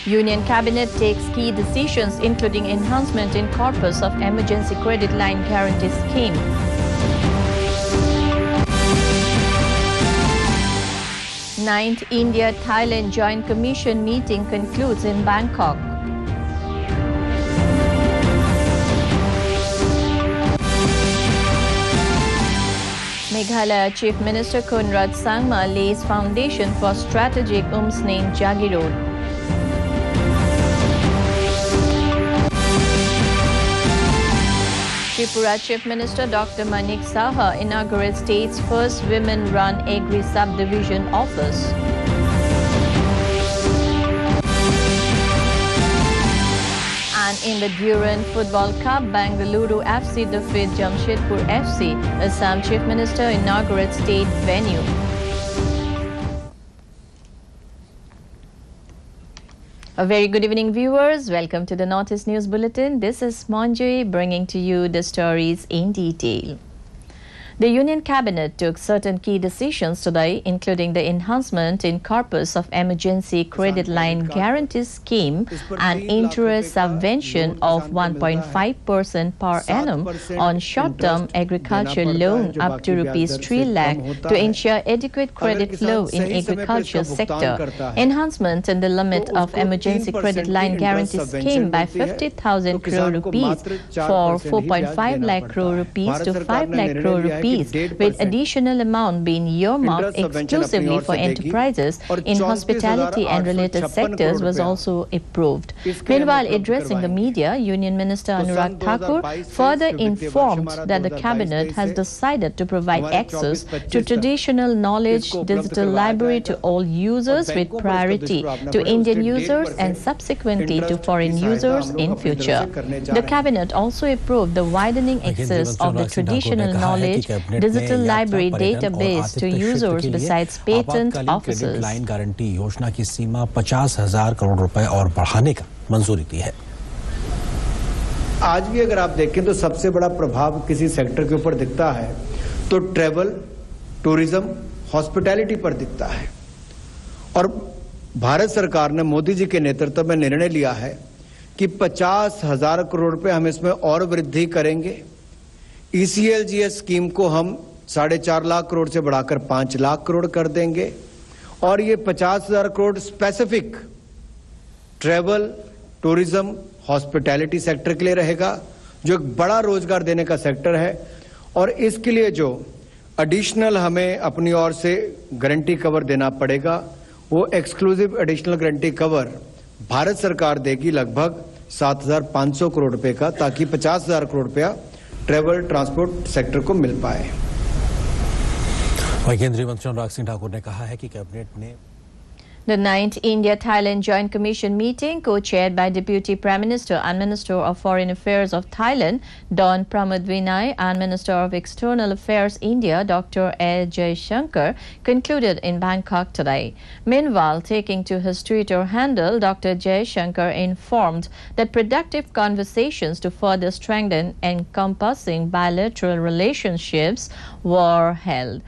Union Cabinet takes key decisions including enhancement in corpus of emergency credit line guarantee scheme. Ninth India-Thailand Joint Commission meeting concludes in Bangkok. Meghalaya Chief Minister Konrad Sangma lays foundation for strategic Umsneung Jaggi Road. Tripura Chief Minister Dr. Manik Saha inaugurates state's first women-run agri subdivision office. And in the Durand Football Cup, Bengaluru FC defeat Jamshedpur FC. Assam Chief Minister inaugurates state venue. A very good evening, viewers. Welcome to the Northeast News Bulletin. This is Manjui bringing to you the stories in detail. The Union Cabinet took certain key decisions today, including the enhancement in corpus of emergency credit line guarantee scheme and interest subvention of 1.5% per annum on short-term agricultural loan up to ₹3 lakh to ensure adequate credit flow in agriculture sector. Enhancement in the limit of emergency credit line guarantee scheme by 50,000 crore rupees for 4.5 lakh crore rupees to 5 lakh crore rupees, with additional amount being earmarked exclusively for enterprises in hospitality and related sectors was also approved. Meanwhile, addressing the media, Union Minister Anurag Thakur further informed that the Cabinet has decided to provide access to traditional knowledge digital library to all users with priority to Indian users and subsequently to foreign users in future. The Cabinet also approved the widening access of the traditional knowledge digital library database to users besides patent offices. Line guarantee योजना की सीमा 50,000 करोड़ रुपए और बढ़ाने का मंजूरी दी है। आज भी अगर आप देखें तो सबसे बड़ा प्रभाव किसी सेक्टर के ऊपर दिखता है तो ट्रैवल, टूरिज्म, हॉस्पिटैलिटी पर दिखता है। और भारत सरकार ने मोदी जी के नेतृत्व में निर्णय लिया है कि 50,000 करोड़ रुपए हम इसमें और वृद्धि करेंगे। ECLGS स्कीम को हम 4.5 लाख करोड़ से बढ़ाकर 5 लाख करोड़ कर देंगे और ये 50,000 crore specific travel, tourism, hospitality sector के लिए रहेगा, जो एक बड़ा रोजगार देने का सेक्टर है। और इसके लिए जो एडिशनल हमें अपनी ओर से गारंटी कवर देना पड़ेगा, वो exclusive additional guarantee cover Bharat सरकार देगी लगभग 7,500 करोड़ रुपए का, ताकि 50,000 करोड़ रुपया ट्रैवल ट्रांसपोर्ट सेक्टर को मिल पाए। केंद्रीय मंत्री अनुराग सिंह ठाकुर ने कहा है कि कैबिनेट ने The 9th India-Thailand Joint Commission meeting, co-chaired by Deputy Prime Minister and Minister of Foreign Affairs of Thailand, Don Pramod Vinay, and Minister of External Affairs India, Dr. A. Jaishankar, concluded in Bangkok today. Meanwhile, taking to his Twitter handle, Dr. Jaishankar informed that productive conversations to further strengthen encompassing bilateral relationships were held.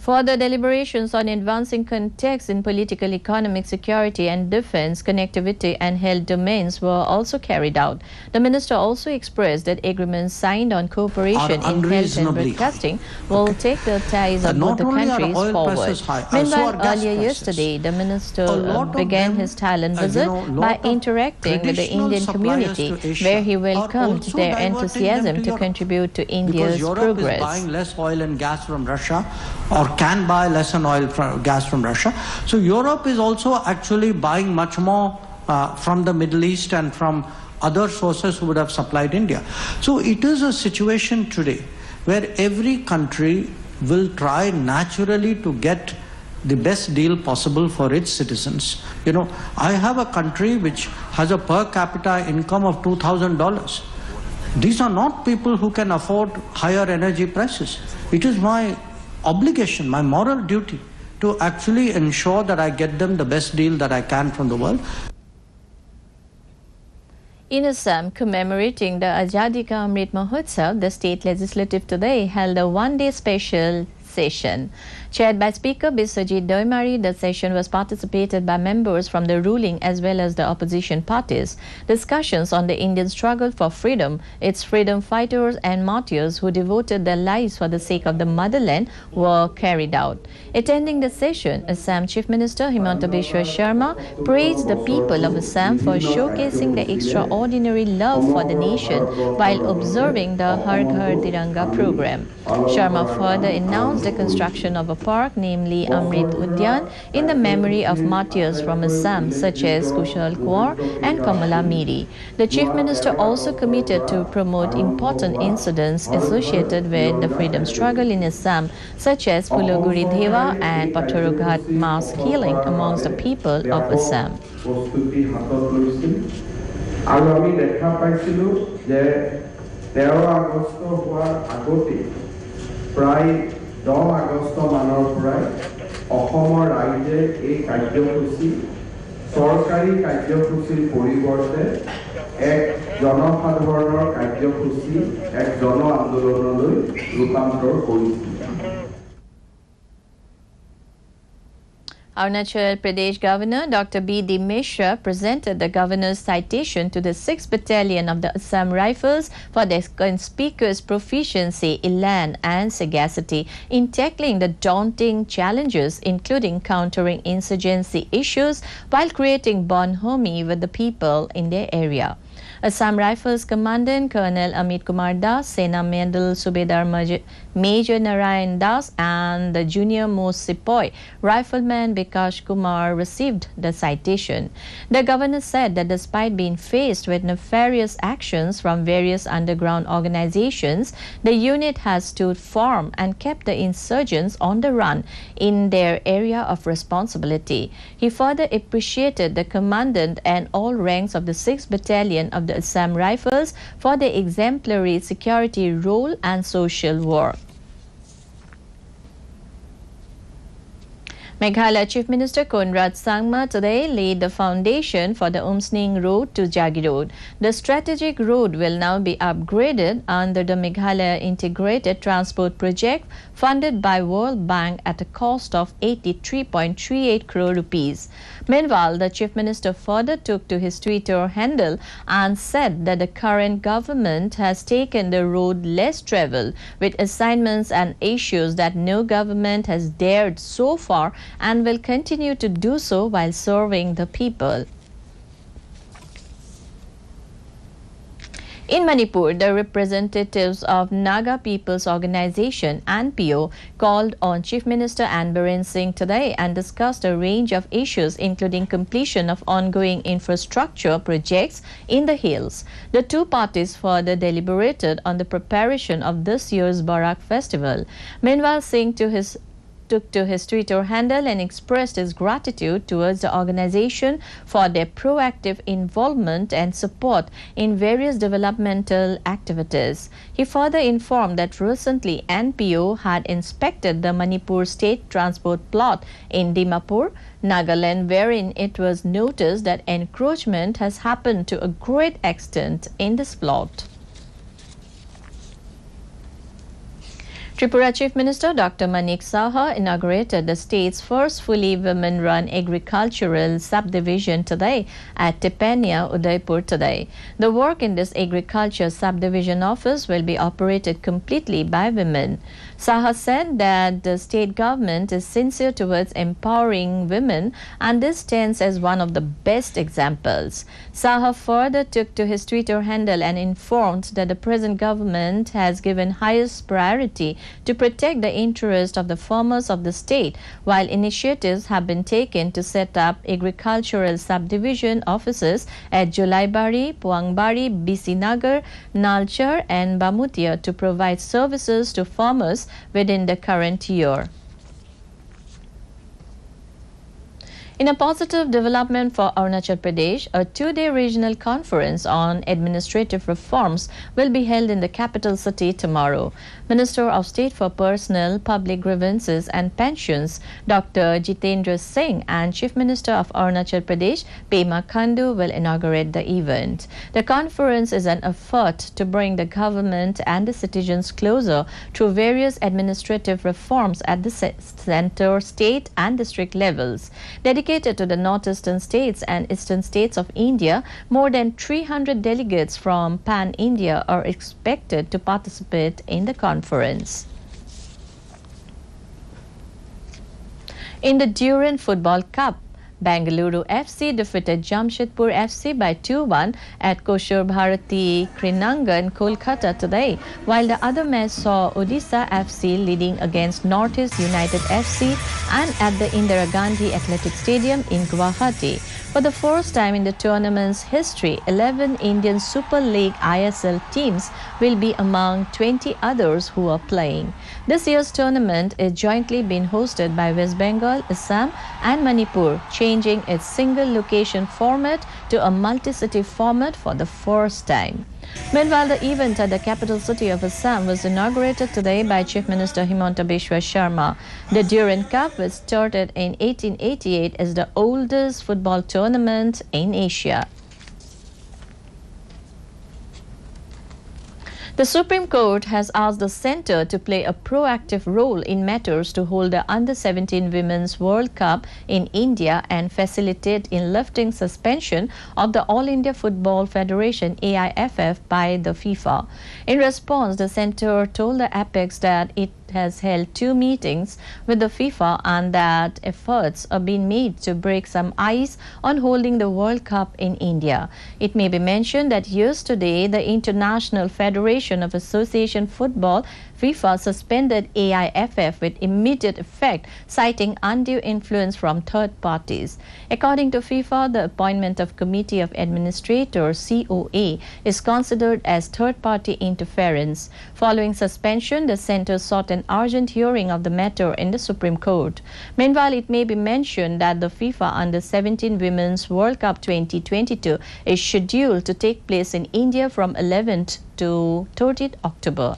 Further deliberations on advancing context in political, economic, security and defense, connectivity and health domains were also carried out. The minister also expressed that agreements signed on cooperation in health and broadcasting will take the ties of both the countries forward. Meanwhile, earlier yesterday, the minister began his Thailand visit by interacting with the Indian community, where he welcomed their enthusiasm to contribute to India's progress. Buying less oil and gas from Russia, or can buy less gas from Russia. So Europe is also actually buying much more from the Middle East and from other sources who would have supplied India. So it is a situation today where every country will try naturally to get the best deal possible for its citizens. You know, I have a country which has a per capita income of $2,000. These are not people who can afford higher energy prices. It is my obligation, my moral duty, to actually ensure that I get them the best deal that I can from the world. In Assam, commemorating the Azadi Ka Amrit Mahotsav, the state legislative today held a one-day special session. Chaired by Speaker Biswajit Doimari, the session was participated by members from the ruling as well as the opposition parties. Discussions on the Indian struggle for freedom, its freedom fighters and martyrs who devoted their lives for the sake of the motherland were carried out. Attending the session, Assam Chief Minister Himanta Biswa Sharma praised the people of Assam for showcasing the extraordinary love for the nation while observing the Har Ghar Tiranga program. Sharma further announced the construction of a park, namely Amrit Udyan, in the memory of martyrs from Assam such as Kushal Kaur and Kamala Miri. The Chief Minister also committed to promote important incidents associated with the freedom struggle in Assam such as Phuloguri Dhewa and Patharughat mass killing amongst the people of Assam. আৰু আমি দেখা পাইছিলোঁ যে 13 August হোৱাৰ আগতে প্ৰায় 10 August মানৰ পৰাই অসমৰ ৰাইজে এই কাৰ্যসূচী চৰকাৰী কাৰ্যসূচীৰ পৰিৱৰ্তে এক জনসাধাৰণৰ কাৰ্যসূচী এক জন আন্দোলনলৈ ৰূপান্তৰ কৰিছিল। Arunachal Pradesh Governor Dr. B.D. Mishra presented the Governor's citation to the 6th Battalion of the Assam Rifles for their conspicuous proficiency, elan and sagacity in tackling the daunting challenges including countering insurgency issues while creating bonhomie with the people in their area. Assam Rifles Commandant Colonel Amit Kumar Das, Sena Medal Subedar Major Narayan Das and the Junior Most Sepoy Rifleman Bikash Kumar received the citation. The Governor said that despite being faced with nefarious actions from various underground organizations, the unit has stood firm and kept the insurgents on the run in their area of responsibility. He further appreciated the Commandant and all ranks of the 6th Battalion of the Assam Rifles for their exemplary security role and social work. Meghalaya Chief Minister Konrad Sangma today laid the foundation for the Umsning Road to Jagi Road. The strategic road will now be upgraded under the Meghalaya Integrated Transport Project funded by World Bank at a cost of 83.38 crore rupees. Meanwhile, the Chief Minister further took to his Twitter handle and said that the current government has taken the road less traveled with assignments and issues that no government has dared so far and will continue to do so while serving the people. In Manipur, the representatives of Naga People's Organization (NPO) called on Chief Minister N. Biren Singh today and discussed a range of issues including completion of ongoing infrastructure projects in the hills. The two parties further deliberated on the preparation of this year's Barak festival. Meanwhile, Singh took to his Twitter handle and expressed his gratitude towards the organization for their proactive involvement and support in various developmental activities. He further informed that recently NPO had inspected the Manipur State Transport plot in Dimapur, Nagaland, wherein it was noticed that encroachment has happened to a great extent in this plot. Tripura Chief Minister Dr. Manik Saha inaugurated the state's first fully women-run agricultural subdivision today at Tipania, Udaipur today. The work in this agriculture subdivision office will be operated completely by women. Saha said that the state government is sincere towards empowering women and this stands as one of the best examples. Saha further took to his Twitter handle and informed that the present government has given highest priority to protect the interest of the farmers of the state, while initiatives have been taken to set up agricultural subdivision offices at Julaibari, Puangbari, BC Nagar, Nalchar and Bamutia to provide services to farmers within the current year. In a positive development for Arunachal Pradesh, a two-day regional conference on administrative reforms will be held in the capital city tomorrow. Minister of State for Personnel, Public Grievances and Pensions, Dr. Jitendra Singh, and Chief Minister of Arunachal Pradesh, Pema Khandu, will inaugurate the event. The conference is an effort to bring the government and the citizens closer through various administrative reforms at the center, state and district levels. Dedicated to the northeastern states and eastern states of India, more than 300 delegates from Pan-India are expected to participate in the conference. In the Durand Football Cup, Bengaluru FC defeated Jamshedpur FC by 2-1 at Koshur Bharati Krinangan, Kolkata today, while the other match saw Odisha FC leading against Northeast United FC and at the Indira Gandhi Athletic Stadium in Guwahati. For the first time in the tournament's history, 11 Indian Super League ISL teams will be among 20 others who are playing. This year's tournament is jointly being hosted by West Bengal, Assam and Manipur, changing its single location format to a multi-city format for the first time. Meanwhile, the event at the capital city of Assam was inaugurated today by Chief Minister Himanta Biswa Sharma. The Durand Cup, which started in 1888, is the oldest football tournament in Asia. The Supreme Court has asked the Centre to play a proactive role in matters to hold the Under-17 Women's World Cup in India and facilitate in lifting suspension of the All India Football Federation AIFF by the FIFA. In response, the Centre told the Apex that it has held 2 meetings with the FIFA and that efforts are being made to break some ice on holding the World Cup in India. It may be mentioned that yesterday the International Federation of Association Football FIFA suspended AIFF with immediate effect, citing undue influence from third parties. According to FIFA, the appointment of Committee of Administrators COA is considered as third-party interference. Following suspension, the Centre sought an urgent hearing of the matter in the Supreme Court. Meanwhile, it may be mentioned that the FIFA Under-17 Women's World Cup 2022 is scheduled to take place in India from 11th to 30th October.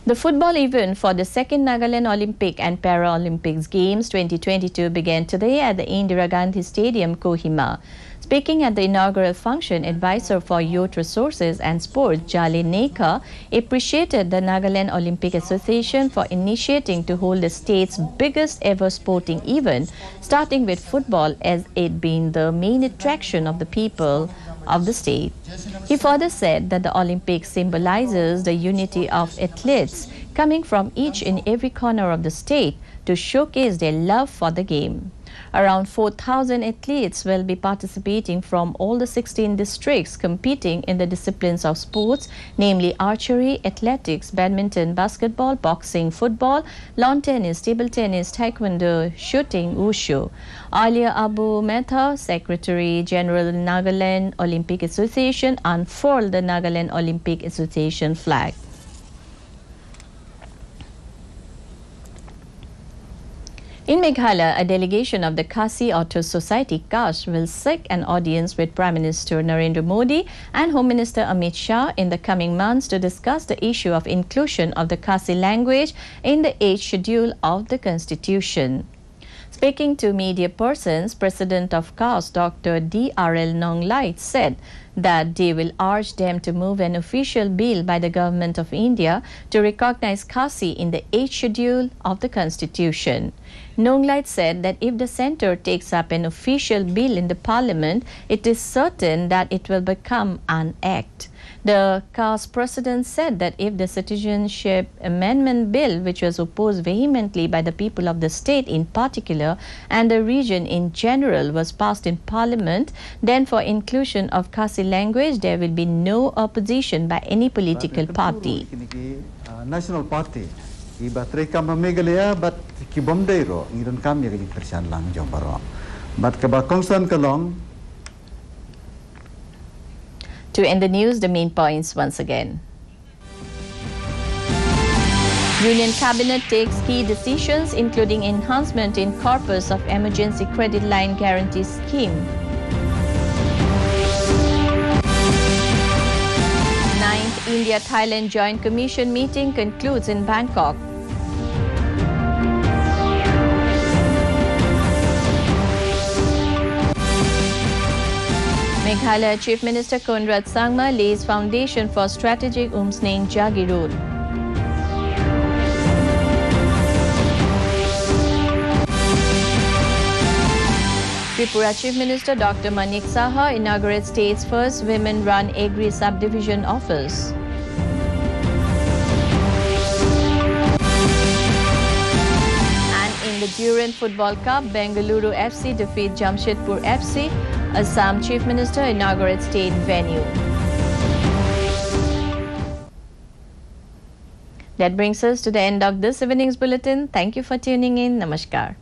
The football event for the second Nagaland Olympic and Paralympics Games 2022 began today at the Indira Gandhi Stadium, Kohima. Speaking at the inaugural function, Advisor for Youth Resources and Sports, Jali Neka, appreciated the Nagaland Olympic Association for initiating to hold the state's biggest ever sporting event, starting with football as it being the main attraction of the people of the state. He further said that the Olympics symbolizes the unity of athletes coming from each and every corner of the state to showcase their love for the game. Around 4,000 athletes will be participating from all the 16 districts competing in the disciplines of sports, namely archery, athletics, badminton, basketball, boxing, football, lawn tennis, table tennis, taekwondo, shooting, wushu. Earlier, Abu Mehta, Secretary General Nagaland Olympic Association, unfurled the Nagaland Olympic Association flag. In Meghalaya, a delegation of the Khasi Author Society (KAS) will seek an audience with Prime Minister Narendra Modi and Home Minister Amit Shah in the coming months to discuss the issue of inclusion of the Khasi language in the 8th schedule of the Constitution. Speaking to media persons, President of KAS, Dr. D.R.L. Nonglait, said that they will urge them to move an official bill by the Government of India to recognize Khasi in the 8th schedule of the Constitution. Nonglait said that if the centre takes up an official bill in the Parliament, it is certain that it will become an act. The KAS president said that if the Citizenship Amendment Bill, which was opposed vehemently by the people of the state in particular and the region in general, was passed in Parliament, then for inclusion of Khasi language, there will be no opposition by any political party. National Party. Iba treka Meghalaya but kibomdeiro ngiron kami kini persian lang jombaro. But kaba concern kalong. To end the news, the main points once again. Union Cabinet takes key decisions including enhancement in corpus of Emergency Credit Line Guarantee Scheme. 9th India-Thailand Joint Commission meeting concludes in Bangkok. Meghalaya Chief Minister Conrad Sangma lays foundation for strategic Umsneng Jagi Road. Tripura Chief Minister Dr. Manik Saha inaugurates state's first women-run Agri subdivision office. And in the Durand Football Cup, Bengaluru FC defeat Jamshedpur FC. Assam Chief Minister inaugurates state venue. That brings us to the end of this evening's bulletin. Thank you for tuning in. Namaskar.